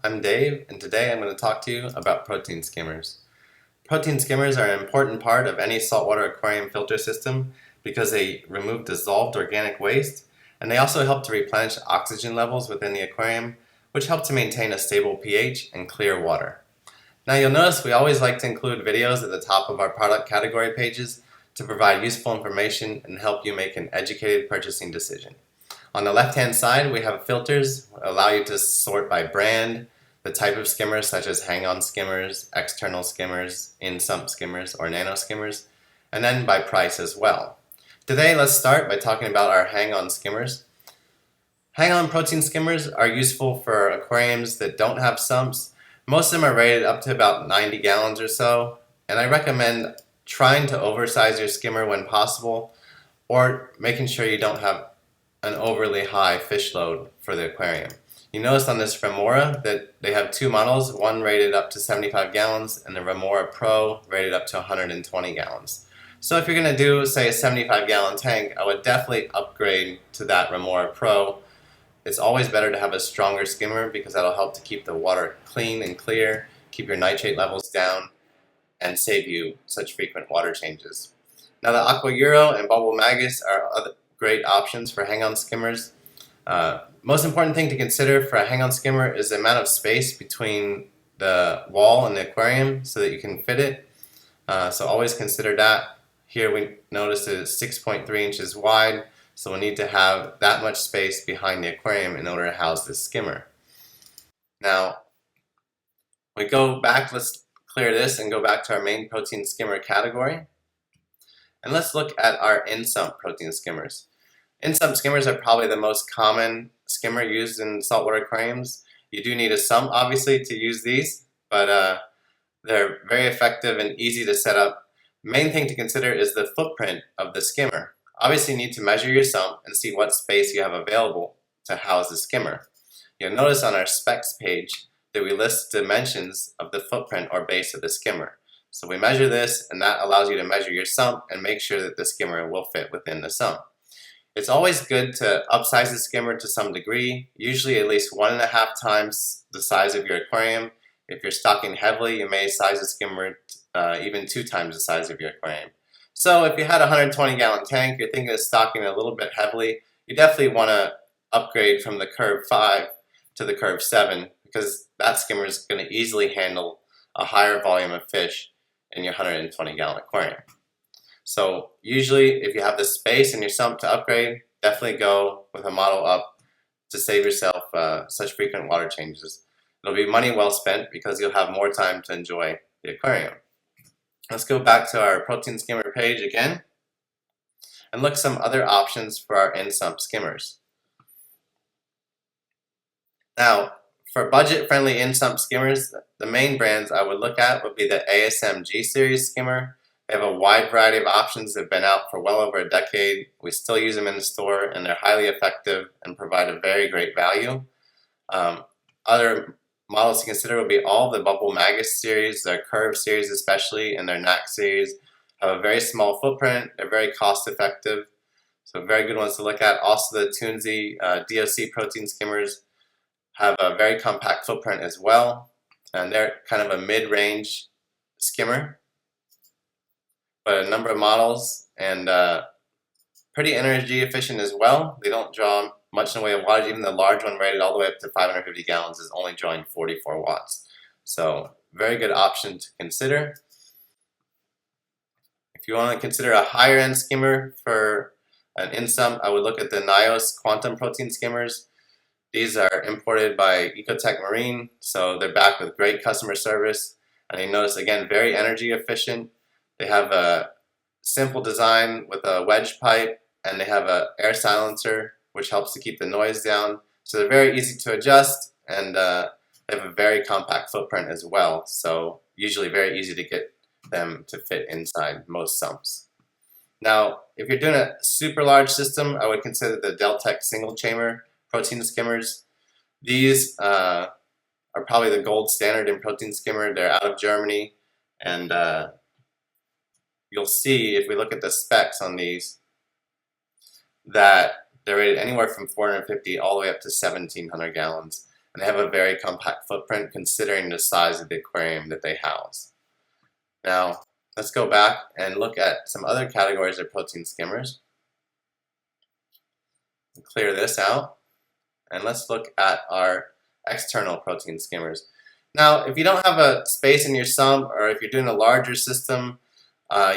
I'm Dave, and today I'm going to talk to you about protein skimmers. Protein skimmers are an important part of any saltwater aquarium filter system because they remove dissolved organic waste, and they also help to replenish oxygen levels within the aquarium, which help to maintain a stable pH and clear water. Now you'll notice we always like to include videos at the top of our product category pages to provide useful information and help you make an educated purchasing decision. On the left-hand side, we have filters that allow you to sort by brand, the type of skimmers such as Hangon Skimmers, external skimmers, Sump Skimmers, or Nano Skimmers, and then by price as well. Today, let's start by talking about our Hangon Skimmers. Hangon protein skimmers are useful for aquariums that don't have sumps. Most of them are rated up to about 90 gallons or so, and I recommend trying to oversize your skimmer when possible, or making sure you don't have an overly high fish load for the aquarium. You notice on this Remora that they have two models, one rated up to 75 gallons and the Remora Pro rated up to 120 gallons. So if you're going to do, say, a 75 gallon tank, I would definitely upgrade to that Remora Pro. It's always better to have a stronger skimmer because that'll help to keep the water clean and clear, keep your nitrate levels down, and save you such frequent water changes. Now the Aqua Euro and Bubble Magus are other great options for Hangon skimmers. Most important thing to consider for a Hangon skimmer is the amount of space between the wall and the aquarium so that you can fit it. So always consider that. Here we notice it is 6.3 inches wide, so we'll need to have that much space behind the aquarium in order to house this skimmer. Now, we go back, let's clear this and go back to our main protein skimmer category. And let's look at our in-sump protein skimmers. In-sump skimmers are probably the most common skimmer used in saltwater aquariums. You do need a sump, obviously, to use these, but they're very effective and easy to set up. Main thing to consider is the footprint of the skimmer. Obviously, you need to measure your sump and see what space you have available to house the skimmer. You'll notice on our specs page that we list dimensions of the footprint or base of the skimmer. So we measure this, and that allows you to measure your sump and make sure that the skimmer will fit within the sump. It's always good to upsize the skimmer to some degree, usually at least 1.5 times the size of your aquarium. If you're stocking heavily, you may size the skimmer even 2 times the size of your aquarium. So if you had a 120 gallon tank, you're thinking of stocking a little bit heavily, you definitely want to upgrade from the Curve 5 to the Curve 7 because that skimmer is going to easily handle a higher volume of fish in your 120 gallon aquarium. So usually if you have the space in your sump to upgrade, definitely go with a model up to save yourself such frequent water changes. It'll be money well spent because you'll have more time to enjoy the aquarium. Let's go back to our protein skimmer page again and look at some other options for our in-sump skimmers. Now, for budget-friendly in-sump skimmers, the main brands I would look at would be the ASM G Series skimmer. They have a wide variety of options that have been out for well over a decade. We still use them in the store, and they're highly effective and provide a very great value. Other models to consider would be all the Bubble Magus series, their Curve series especially, and their NAC series. Have a very small footprint. They're very cost-effective, so very good ones to look at. Also, the Toonsy DOC protein skimmers have a very compact footprint as well, and they're kind of a mid-range skimmer, but a number of models and pretty energy efficient as well. They don't draw much in the way of wattage. Even the large one rated all the way up to 550 gallons is only drawing 44 watts. So very good option to consider. If you want to consider a higher end skimmer for an in-sump, I would look at the Nios Quantum Protein Skimmers. These are imported by Ecotech Marine, so they're backed with great customer service. And you notice, again, very energy efficient. They have a simple design with a wedge pipe, and they have an air silencer, which helps to keep the noise down. So they're very easy to adjust, and they have a very compact footprint as well. So usually very easy to get them to fit inside most sumps. Now, if you're doing a super large system, I would consider the Deltec single chamber protein skimmers. These are probably the gold standard in protein skimmer. They're out of Germany, and you'll see if we look at the specs on these that they're rated anywhere from 450 all the way up to 1,700 gallons. and they have a very compact footprint considering the size of the aquarium that they house. Now, let's go back and look at some other categories of protein skimmers. Clear this out, and let's look at our external protein skimmers. Now, if you don't have a space in your sump, or if you're doing a larger system,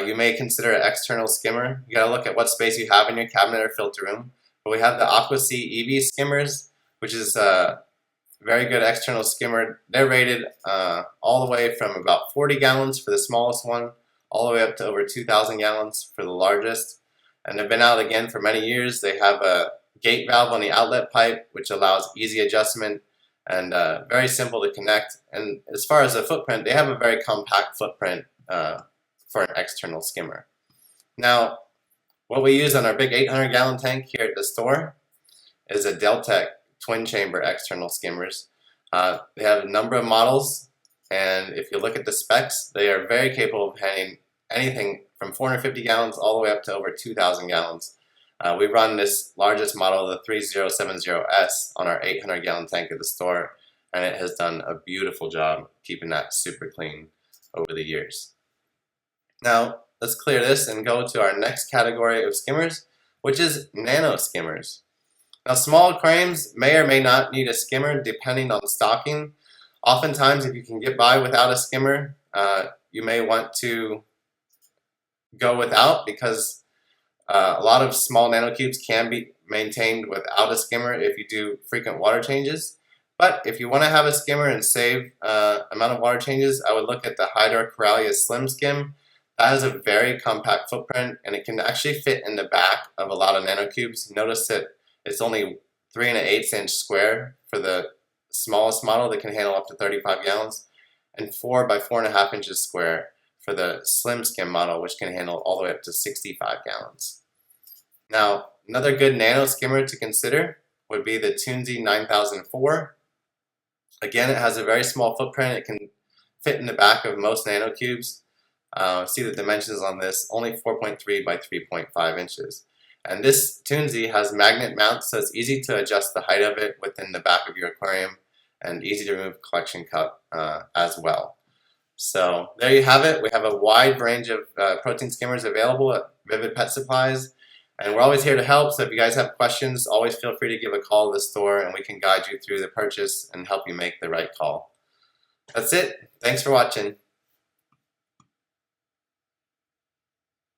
you may consider an external skimmer. You gotta look at what space you have in your cabinet or filter room. But we have the AquaSea EV skimmers, which is a very good external skimmer. They're rated all the way from about 40 gallons for the smallest one, all the way up to over 2,000 gallons for the largest. And they've been out again for many years. They have a gate valve on the outlet pipe, which allows easy adjustment and very simple to connect. And as far as the footprint, they have a very compact footprint for an external skimmer. Now, what we use on our big 800-gallon tank here at the store is a Deltec twin chamber external skimmers. They have a number of models, and if you look at the specs, they are very capable of handling anything from 450 gallons all the way up to over 2,000 gallons. We run this largest model, the 3070S, on our 800-gallon tank at the store, and it has done a beautiful job keeping that super clean over the years. Now, let's clear this and go to our next category of skimmers, which is Nano Skimmers. Now, small aquariums may or may not need a skimmer depending on stocking. Oftentimes, if you can get by without a skimmer, you may want to go without, because a lot of small nanocubes can be maintained without a skimmer if you do frequent water changes. But if you want to have a skimmer and save amount of water changes, I would look at the Hydrocoralia Slim Skim. That has a very compact footprint, and it can actually fit in the back of a lot of nanocubes. Notice that it's only 3 1/8 inch square for the smallest model that can handle up to 35 gallons, and 4 by 4.5 inches square for the Slim Skim model, which can handle all the way up to 65 gallons. Now, another good nano skimmer to consider would be the Tunzi 9004. Again, it has a very small footprint. It can fit in the back of most nanocubes. See the dimensions on this, only 4.3 by 3.5 inches. And this Tunzi has magnet mounts, so it's easy to adjust the height of it within the back of your aquarium, and easy to remove collection cup as well. So there you have it. We have a wide range of protein skimmers available at Vivid Pet Supplies, and we're always here to help. So if you guys have questions, always feel free to give a call to the store, and we can guide you through the purchase and help you make the right call. That's it. Thanks for watching.